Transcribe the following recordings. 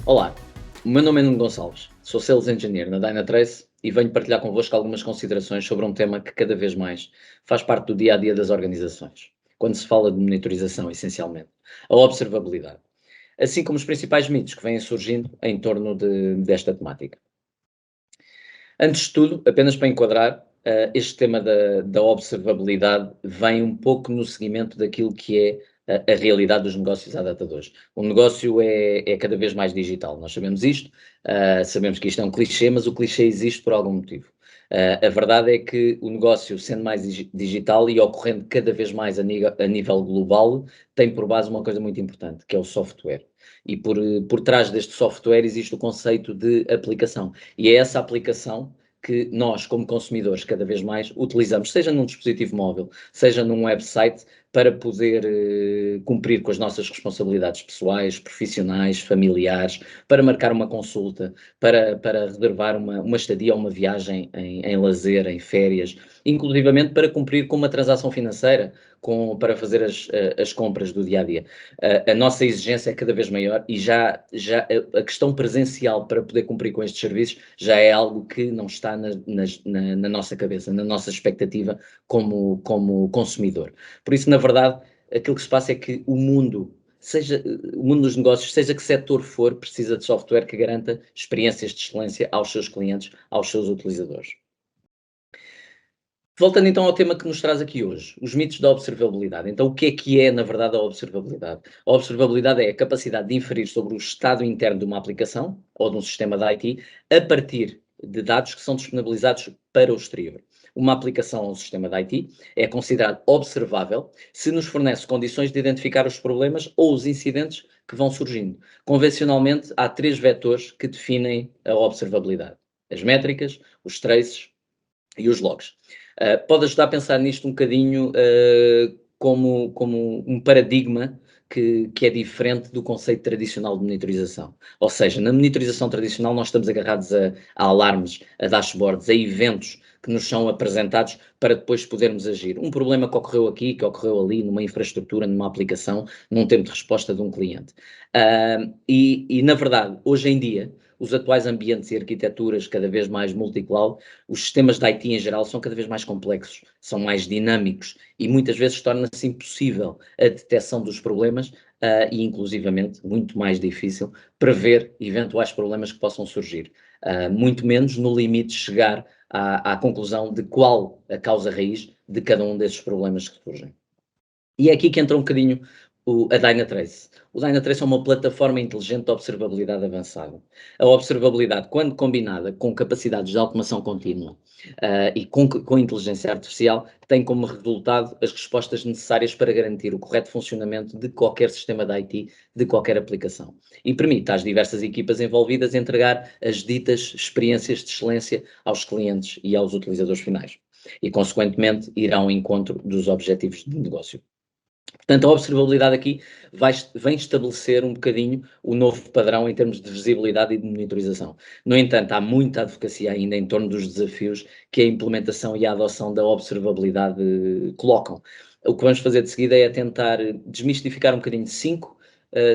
Olá, o meu nome é Nuno Gonçalves, sou Sales Engineer na Dynatrace e venho partilhar convosco algumas considerações sobre um tema que cada vez mais faz parte do dia-a-dia das organizações, quando se fala de monitorização, essencialmente, a observabilidade, assim como os principais mitos que vêm surgindo em torno desta temática. Antes de tudo, apenas para enquadrar, este tema da observabilidade vem um pouco no seguimento daquilo que é a realidade dos negócios à data de hoje. O negócio é cada vez mais digital, nós sabemos isto, sabemos que isto é um clichê, mas o clichê existe por algum motivo. A verdade é que o negócio, sendo mais digital e ocorrendo cada vez mais a nível global, tem por base uma coisa muito importante, que é o software. E por trás deste software existe o conceito de aplicação. E é essa aplicação que nós, como consumidores, cada vez mais utilizamos, seja num dispositivo móvel, seja num website, para poder cumprir com as nossas responsabilidades pessoais, profissionais, familiares, para marcar uma consulta, para reservar uma estadia ou uma viagem em lazer, em férias, inclusivamente para cumprir com uma transação financeira, para fazer as compras do dia a dia. A nossa exigência é cada vez maior e já a questão presencial para poder cumprir com estes serviços já é algo que não está na nossa cabeça, na nossa expectativa como consumidor. Por isso, na verdade, aquilo que se passa é que o mundo dos negócios, seja que setor for, precisa de software que garanta experiências de excelência aos seus clientes, aos seus utilizadores. Voltando então ao tema que nos traz aqui hoje, os mitos da observabilidade. Então, o que é, na verdade, a observabilidade? A observabilidade é a capacidade de inferir sobre o estado interno de uma aplicação ou de um sistema de IT a partir de dados que são disponibilizados para o exterior. Uma aplicação ou um sistema de IT é considerado observável se nos fornece condições de identificar os problemas ou os incidentes que vão surgindo. Convencionalmente, há três vetores que definem a observabilidade: as métricas, os traces e os logs. Pode ajudar a pensar nisto um bocadinho como um paradigma que é diferente do conceito tradicional de monitorização. Ou seja, na monitorização tradicional nós estamos agarrados a alarmes, a dashboards, a eventos que nos são apresentados para depois podermos agir. Um problema que ocorreu aqui, que ocorreu ali, numa infraestrutura, numa aplicação, num tempo de resposta de um cliente. Na verdade, hoje em dia, os atuais ambientes e arquiteturas cada vez mais multi-cloud, os sistemas de IT em geral são cada vez mais complexos, são mais dinâmicos e muitas vezes torna-se impossível a detecção dos problemas e inclusivamente muito mais difícil prever eventuais problemas que possam surgir. Muito menos no limite chegar à conclusão de qual a causa raiz de cada um desses problemas que surgem. E é aqui que entra um bocadinho a Dynatrace. O Dynatrace é uma plataforma inteligente de observabilidade avançada. A observabilidade, quando combinada com capacidades de automação contínua e com inteligência artificial, tem como resultado as respostas necessárias para garantir o correto funcionamento de qualquer sistema de IT, de qualquer aplicação. E permite às diversas equipas envolvidas entregar as ditas experiências de excelência aos clientes e aos utilizadores finais. E, consequentemente, irão ao encontro dos objetivos de negócio. Portanto, a observabilidade aqui vem estabelecer um bocadinho o novo padrão em termos de visibilidade e de monitorização. No entanto, há muita advocacia ainda em torno dos desafios que a implementação e a adoção da observabilidade colocam. O que vamos fazer de seguida é tentar desmistificar um bocadinho cinco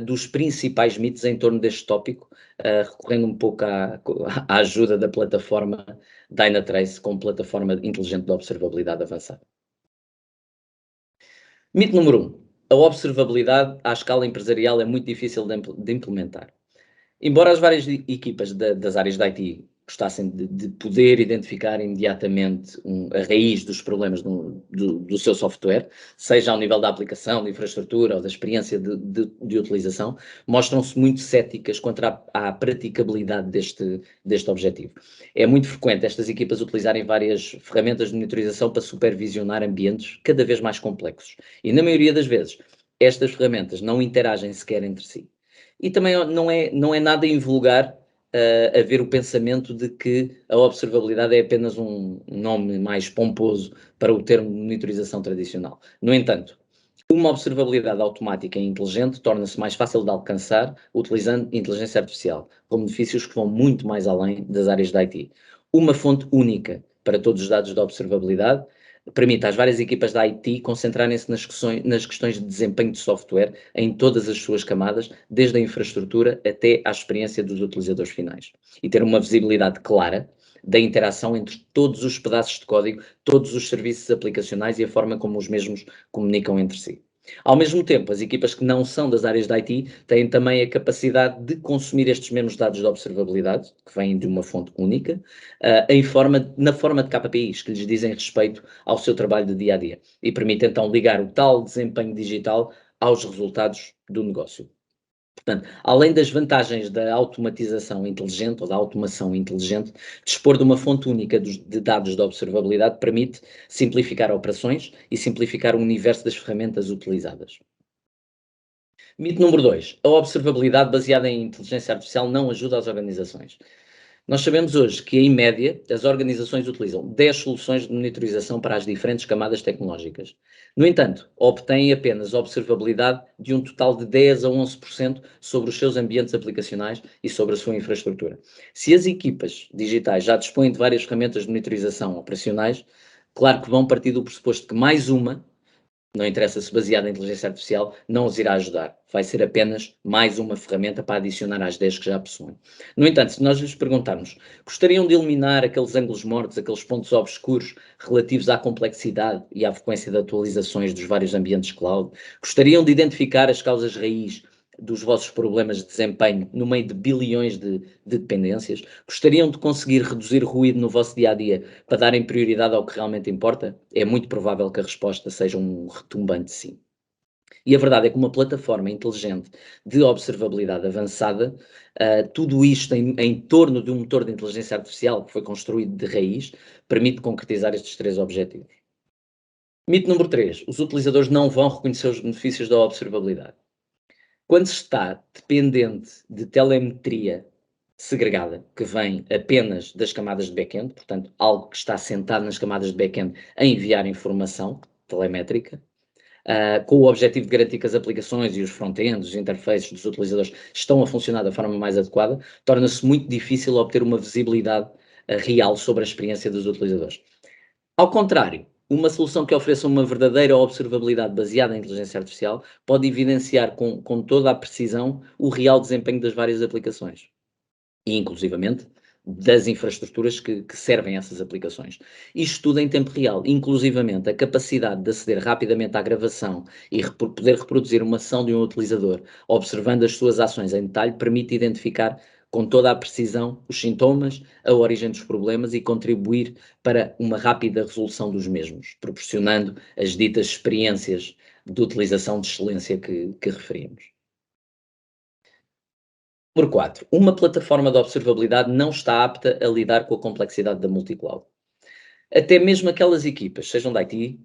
dos principais mitos em torno deste tópico, recorrendo um pouco à ajuda da plataforma Dynatrace, como plataforma inteligente de observabilidade avançada. Mito número 1. A observabilidade à escala empresarial é muito difícil de implementar. Embora as várias equipas das áreas de IT gostassem de poder identificar imediatamente a raiz dos problemas do seu software, seja ao nível da aplicação, da infraestrutura ou da experiência de utilização, mostram-se muito céticas quanto à praticabilidade deste objetivo. É muito frequente estas equipas utilizarem várias ferramentas de monitorização para supervisionar ambientes cada vez mais complexos. E na maioria das vezes, estas ferramentas não interagem sequer entre si. E também não é nada invulgar haver o pensamento de que a observabilidade é apenas um nome mais pomposo para o termo de monitorização tradicional. No entanto, uma observabilidade automática e inteligente torna-se mais fácil de alcançar utilizando inteligência artificial, com benefícios que vão muito mais além das áreas de IT. Uma fonte única para todos os dados da observabilidade, permite às várias equipas da IT concentrarem-se nas questões de desempenho de software em todas as suas camadas, desde a infraestrutura até à experiência dos utilizadores finais. E ter uma visibilidade clara da interação entre todos os pedaços de código, todos os serviços aplicacionais e a forma como os mesmos comunicam entre si. Ao mesmo tempo, as equipas que não são das áreas de IT têm também a capacidade de consumir estes mesmos dados de observabilidade, que vêm de uma fonte única, na forma de KPIs, que lhes dizem respeito ao seu trabalho de dia a dia, e permite então ligar o tal desempenho digital aos resultados do negócio. Portanto, além das vantagens da automatização inteligente ou da automação inteligente, dispor de uma fonte única de dados de observabilidade permite simplificar operações e simplificar o universo das ferramentas utilizadas. Mito número 2. A observabilidade baseada em inteligência artificial não ajuda as organizações. Nós sabemos hoje que, em média, as organizações utilizam 10 soluções de monitorização para as diferentes camadas tecnológicas. No entanto, obtêm apenas observabilidade de um total de 10 a 11% sobre os seus ambientes aplicacionais e sobre a sua infraestrutura. Se as equipas digitais já dispõem de várias ferramentas de monitorização operacionais, claro que vão partir do pressuposto que mais uma, não interessa se baseada em inteligência artificial, não os irá ajudar. Vai ser apenas mais uma ferramenta para adicionar às 10 que já possuem. No entanto, se nós lhes perguntarmos, gostariam de eliminar aqueles ângulos mortos, aqueles pontos obscuros relativos à complexidade e à frequência de atualizações dos vários ambientes cloud? Gostariam de identificar as causas raiz dos vossos problemas de desempenho no meio de bilhões de dependências? Gostariam de conseguir reduzir ruído no vosso dia-a-dia para darem prioridade ao que realmente importa? É muito provável que a resposta seja um retumbante sim. E a verdade é que uma plataforma inteligente de observabilidade avançada, tudo isto em torno de um motor de inteligência artificial que foi construído de raiz, permite concretizar estes 3 objetivos. Mito número 3. Os utilizadores não vão reconhecer os benefícios da observabilidade. Quando se está dependente de telemetria segregada, que vem apenas das camadas de back-end, portanto, algo que está sentado nas camadas de back-end a enviar informação telemétrica, com o objetivo de garantir que as aplicações e os front-ends, os interfaces dos utilizadores estão a funcionar da forma mais adequada, torna-se muito difícil obter uma visibilidade real sobre a experiência dos utilizadores. Ao contrário, uma solução que ofereça uma verdadeira observabilidade baseada em inteligência artificial pode evidenciar com toda a precisão o real desempenho das várias aplicações e, inclusivamente, das infraestruturas que servem essas aplicações. Isto tudo em tempo real, inclusivamente a capacidade de aceder rapidamente à gravação e poder reproduzir uma ação de um utilizador, observando as suas ações em detalhe, permite identificar com toda a precisão os sintomas, a origem dos problemas e contribuir para uma rápida resolução dos mesmos, proporcionando as ditas experiências de utilização de excelência que referimos. Número 4. Uma plataforma de observabilidade não está apta a lidar com a complexidade da multicloud. Até mesmo aquelas equipas, sejam da IT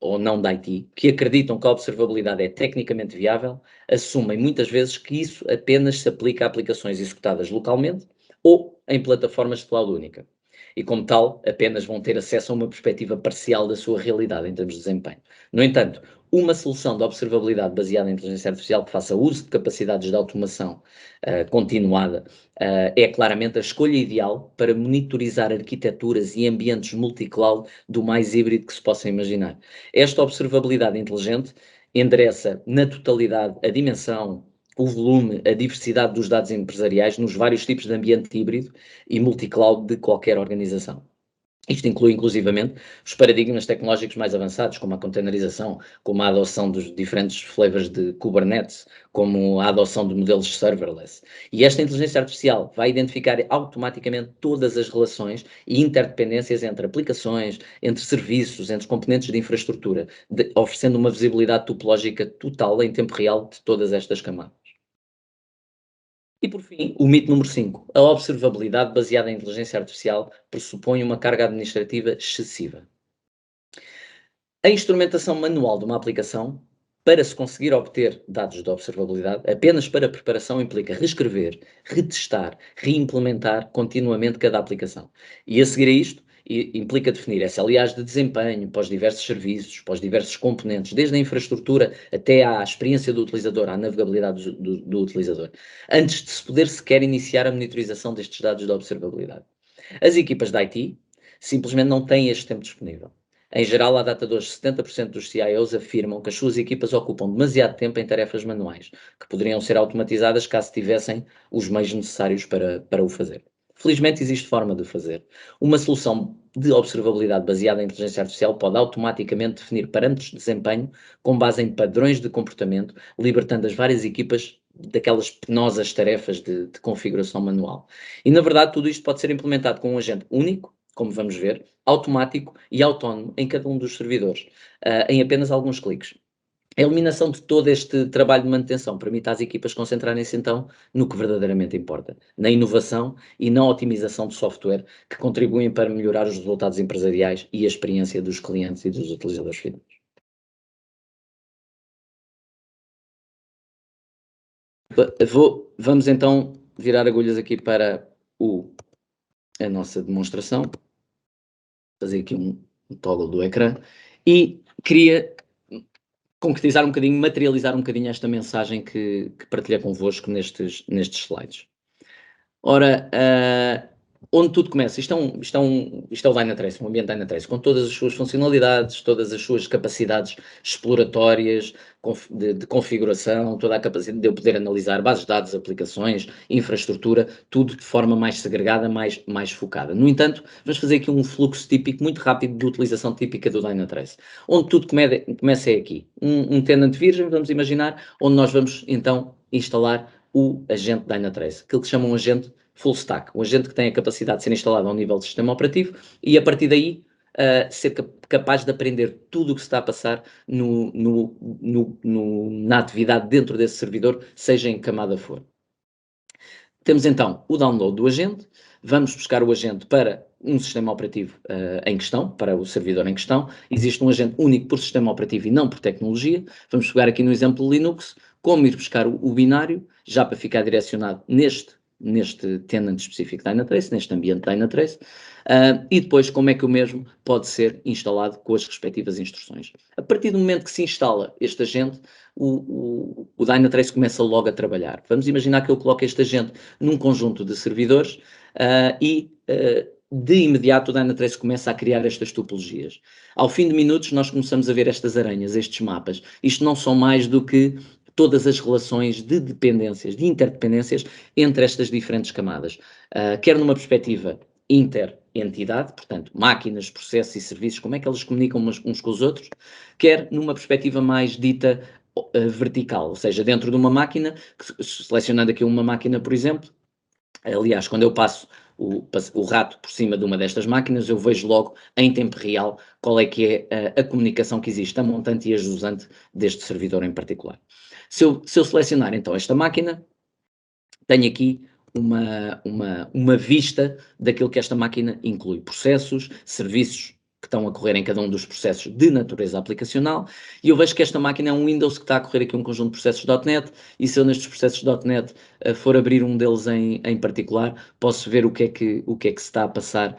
ou não da IT, que acreditam que a observabilidade é tecnicamente viável, assumem muitas vezes que isso apenas se aplica a aplicações executadas localmente ou em plataformas de cloud única. E, como tal, apenas vão ter acesso a uma perspectiva parcial da sua realidade em termos de desempenho. No entanto, uma solução de observabilidade baseada em inteligência artificial que faça uso de capacidades de automação continuada é claramente a escolha ideal para monitorizar arquiteturas e ambientes multi-cloud do mais híbrido que se possa imaginar. Esta observabilidade inteligente endereça na totalidade a dimensão, o volume, a diversidade dos dados empresariais nos vários tipos de ambiente híbrido e multi-cloud de qualquer organização. Isto inclui, inclusivamente, os paradigmas tecnológicos mais avançados, como a containerização, como a adoção dos diferentes flavors de Kubernetes, como a adoção de modelos serverless. E esta inteligência artificial vai identificar automaticamente todas as relações e interdependências entre aplicações, entre serviços, entre componentes de infraestrutura, oferecendo uma visibilidade topológica total em tempo real de todas estas camadas. E por fim, o mito número 5. A observabilidade baseada em inteligência artificial pressupõe uma carga administrativa excessiva. A instrumentação manual de uma aplicação, para se conseguir obter dados de observabilidade, apenas para preparação implica reescrever, retestar, reimplementar continuamente cada aplicação. E a seguir a isto, implica definir SLAs de desempenho para os diversos serviços, para os diversos componentes, desde a infraestrutura até à experiência do utilizador, à navegabilidade do utilizador, antes de se poder sequer iniciar a monitorização destes dados de observabilidade. As equipas da IT simplesmente não têm este tempo disponível. Em geral, à data de hoje, 70% dos CIOs afirmam que as suas equipas ocupam demasiado tempo em tarefas manuais, que poderiam ser automatizadas caso tivessem os meios necessários para o fazer. Felizmente existe forma de o fazer. Uma solução de observabilidade baseada em inteligência artificial pode automaticamente definir parâmetros de desempenho com base em padrões de comportamento, libertando as várias equipas daquelas penosas tarefas de configuração manual. E, na verdade, tudo isto pode ser implementado com um agente único, como vamos ver, automático e autónomo em cada um dos servidores, em apenas alguns cliques. A eliminação de todo este trabalho de manutenção permite às equipas concentrarem-se então no que verdadeiramente importa, na inovação e na otimização de software que contribuem para melhorar os resultados empresariais e a experiência dos clientes e dos utilizadores finais. Vamos então virar agulhas aqui para a nossa demonstração, fazer aqui um toggle do ecrã e queria concretizar um bocadinho, materializar um bocadinho esta mensagem que partilhei convosco nestes slides. Ora, onde tudo começa, isto é o Dynatrace, um ambiente Dynatrace, com todas as suas funcionalidades, todas as suas capacidades exploratórias, de configuração, toda a capacidade de eu poder analisar bases de dados, aplicações, infraestrutura, tudo de forma mais segregada, mais focada. No entanto, vamos fazer aqui um fluxo típico, muito rápido, de utilização típica do Dynatrace. Onde tudo começa é aqui. Um tenant virgem, vamos imaginar, onde nós vamos, então, instalar o agente Dynatrace, aquilo que se chama um agente full stack, um agente que tem a capacidade de ser instalado a um nível de sistema operativo e, a partir daí, ser capaz de aprender tudo o que se está a passar na atividade dentro desse servidor, seja em que camada for. Temos então o download do agente, vamos buscar o agente para um sistema operativo em questão, para o servidor em questão. Existe um agente único por sistema operativo e não por tecnologia. Vamos pegar aqui no exemplo Linux, como ir buscar o binário, já para ficar direcionado neste tenant específico Dynatrace, neste ambiente Dynatrace, e depois como é que o mesmo pode ser instalado com as respectivas instruções. A partir do momento que se instala este agente, o Dynatrace começa logo a trabalhar. Vamos imaginar que eu coloco este agente num conjunto de servidores de imediato o Dynatrace começa a criar estas topologias. Ao fim de minutos nós começamos a ver estas aranhas, estes mapas. Isto não são mais do que todas as relações de dependências, de interdependências entre estas diferentes camadas. Quer numa perspectiva interentidade, portanto, máquinas, processos e serviços, como é que eles comunicam uns com os outros, quer numa perspectiva mais dita vertical, ou seja, dentro de uma máquina, selecionando aqui uma máquina, por exemplo, aliás, quando eu passo o rato por cima de uma destas máquinas, eu vejo logo em tempo real qual é que é a comunicação que existe, a montante e a jusante deste servidor em particular. Se eu selecionar então esta máquina, tenho aqui uma vista daquilo que esta máquina inclui, processos, serviços que estão a correr em cada um dos processos de natureza aplicacional, e eu vejo que esta máquina é um Windows que está a correr aqui um conjunto de processos .NET, e se eu nestes processos .NET for abrir um deles em particular, posso ver o que é que se está a passar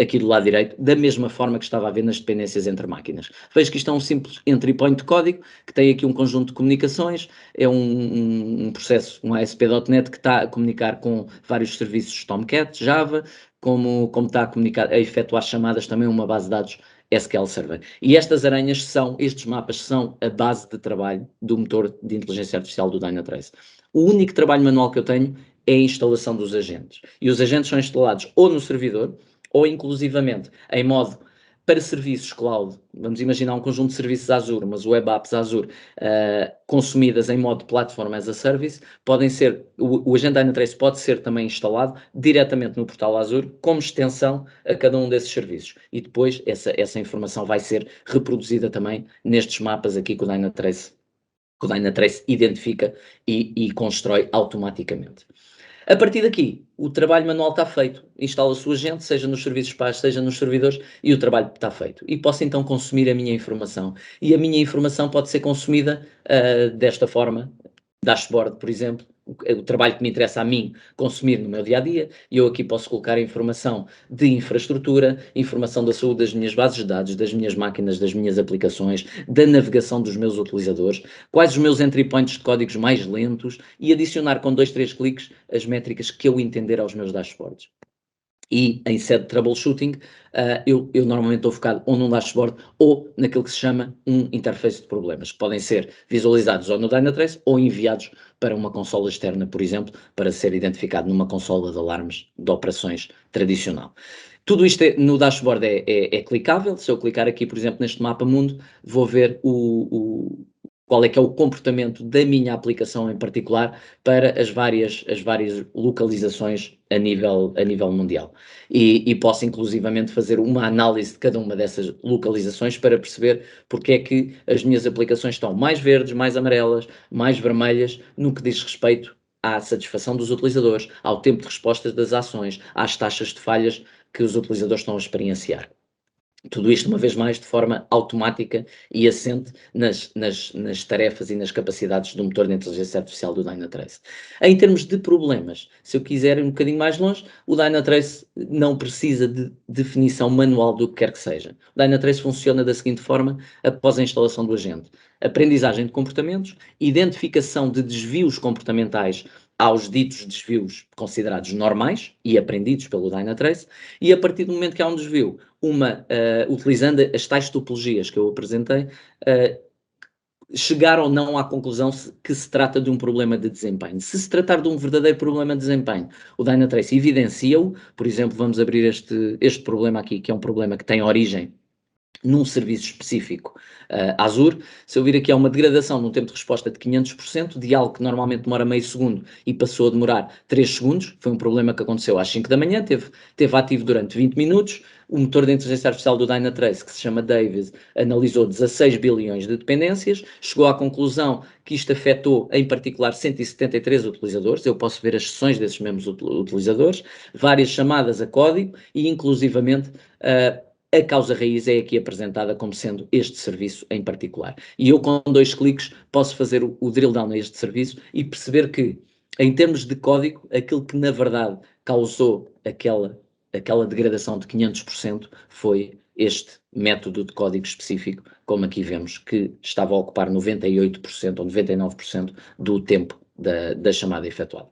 aqui do lado direito, da mesma forma que estava a ver nas dependências entre máquinas. Vejo que isto é um simples entry point de código, que tem aqui um conjunto de comunicações, é um processo, um ASP.NET que está a comunicar com vários serviços Tomcat, Java, como está a efetuar chamadas também a uma base de dados SQL Server. E estes mapas são a base de trabalho do motor de inteligência artificial do Dynatrace. O único trabalho manual que eu tenho é a instalação dos agentes. E os agentes são instalados ou no servidor, ou inclusivamente em modo para serviços cloud. Vamos imaginar um conjunto de serviços Azure, mas web apps Azure consumidas em modo Platform as a Service, o agente Dynatrace pode ser também instalado diretamente no portal Azure como extensão a cada um desses serviços. E depois essa informação vai ser reproduzida também nestes mapas aqui que o Dynatrace identifica e constrói automaticamente. A partir daqui, o trabalho manual está feito. Instala-se o agente, seja nos serviços pais, seja nos servidores, e o trabalho está feito. E posso então consumir a minha informação. E a minha informação pode ser consumida desta forma, dashboard, por exemplo, o trabalho que me interessa a mim consumir no meu dia-a-dia, e eu aqui posso colocar a informação de infraestrutura, informação da saúde das minhas bases de dados, das minhas máquinas, das minhas aplicações, da navegação dos meus utilizadores, quais os meus entry points de códigos mais lentos, e adicionar com 2, 3 cliques as métricas que eu entender aos meus dashboards. E em sede de troubleshooting, eu normalmente estou focado ou num dashboard ou naquilo que se chama um interface de problemas, que podem ser visualizados ou no Dynatrace ou enviados para uma consola externa, por exemplo, para ser identificado numa consola de alarmes de operações tradicional. Tudo isto no dashboard é clicável. Se eu clicar aqui, por exemplo, neste mapa mundo, vou ver qual é que é o comportamento da minha aplicação em particular para as várias localizações a nível mundial. E posso inclusivamente fazer uma análise de cada uma dessas localizações para perceber porque é que as minhas aplicações estão mais verdes, mais amarelas, mais vermelhas, no que diz respeito à satisfação dos utilizadores, ao tempo de resposta das ações, às taxas de falhas que os utilizadores estão a experienciar. Tudo isto, uma vez mais, de forma automática e assente nas tarefas e nas capacidades do motor de inteligência artificial do Dynatrace. Em termos de problemas, se eu quiser ir um bocadinho mais longe, o Dynatrace não precisa de definição manual do que quer que seja. O Dynatrace funciona da seguinte forma, após a instalação do agente: aprendizagem de comportamentos, identificação de desvios comportamentais aos ditos desvios considerados normais e aprendidos pelo Dynatrace, e a partir do momento que há um desvio, utilizando as tais topologias que eu apresentei, chegar ou não à conclusão que se trata de um problema de desempenho. Se se tratar de um verdadeiro problema de desempenho, o Dynatrace evidencia-o. Por exemplo, vamos abrir este problema aqui, que é um problema que tem origem num serviço específico Azure. Se eu vir aqui, há uma degradação no tempo de resposta de 500%, de algo que normalmente demora meio segundo e passou a demorar 3 segundos. Foi um problema que aconteceu às 5 da manhã, teve ativo durante 20 minutos. O motor de inteligência artificial do Dynatrace, que se chama Davis, analisou 16 bilhões de dependências, chegou à conclusão que isto afetou, em particular, 173 utilizadores. Eu posso ver as sessões desses mesmos utilizadores, várias chamadas a código e, inclusivamente, a causa raiz é aqui apresentada como sendo este serviço em particular. E eu, com 2 cliques, posso fazer o drill down a este serviço e perceber que, em termos de código, aquilo que na verdade causou aquela degradação de 500% foi este método de código específico, como aqui vemos, que estava a ocupar 98% ou 99% do tempo da chamada efetuada.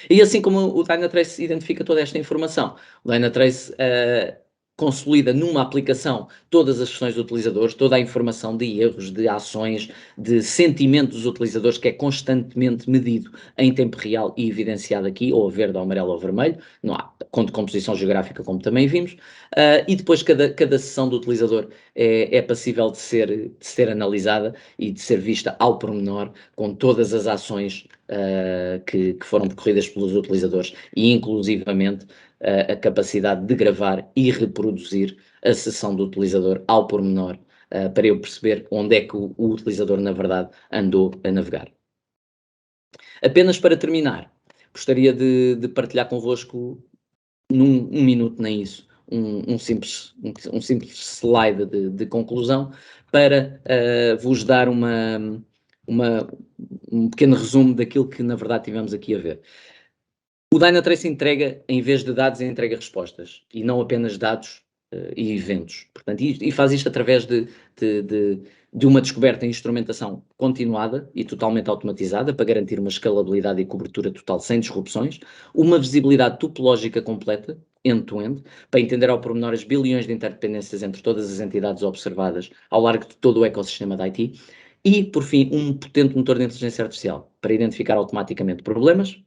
E assim como o Dynatrace identifica toda esta informação, o Dynatrace consolida numa aplicação todas as sessões dos utilizadores, toda a informação de erros, de ações, de sentimento dos utilizadores, que é constantemente medido em tempo real e evidenciado aqui, ou verde, ou amarelo, ou vermelho, não há composição geográfica, como também vimos, e depois cada sessão do utilizador é passível de ser analisada e de ser vista ao pormenor, com todas as ações que foram percorridas pelos utilizadores e, inclusivamente, a capacidade de gravar e reproduzir a sessão do utilizador ao pormenor, para eu perceber onde é que o utilizador, na verdade, andou a navegar. Apenas para terminar, gostaria de partilhar convosco, num minuto, nem isso, um simples slide de conclusão, para vos dar um pequeno resumo daquilo que, na verdade, tivemos aqui a ver. O Dynatrace entrega, em vez de dados, entrega respostas, e não apenas dados e eventos. Portanto, e faz isto através de uma descoberta e instrumentação continuada e totalmente automatizada, para garantir uma escalabilidade e cobertura total sem disrupções, uma visibilidade topológica completa, end-to-end, para entender ao pormenor as bilhões de interdependências entre todas as entidades observadas ao largo de todo o ecossistema da IT, e, por fim, um potente motor de inteligência artificial, para identificar automaticamente problemas,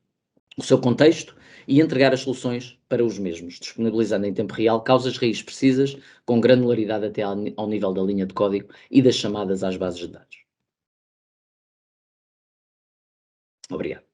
o seu contexto e entregar as soluções para os mesmos, disponibilizando em tempo real causas raízes precisas, com granularidade até ao nível da linha de código e das chamadas às bases de dados. Obrigado.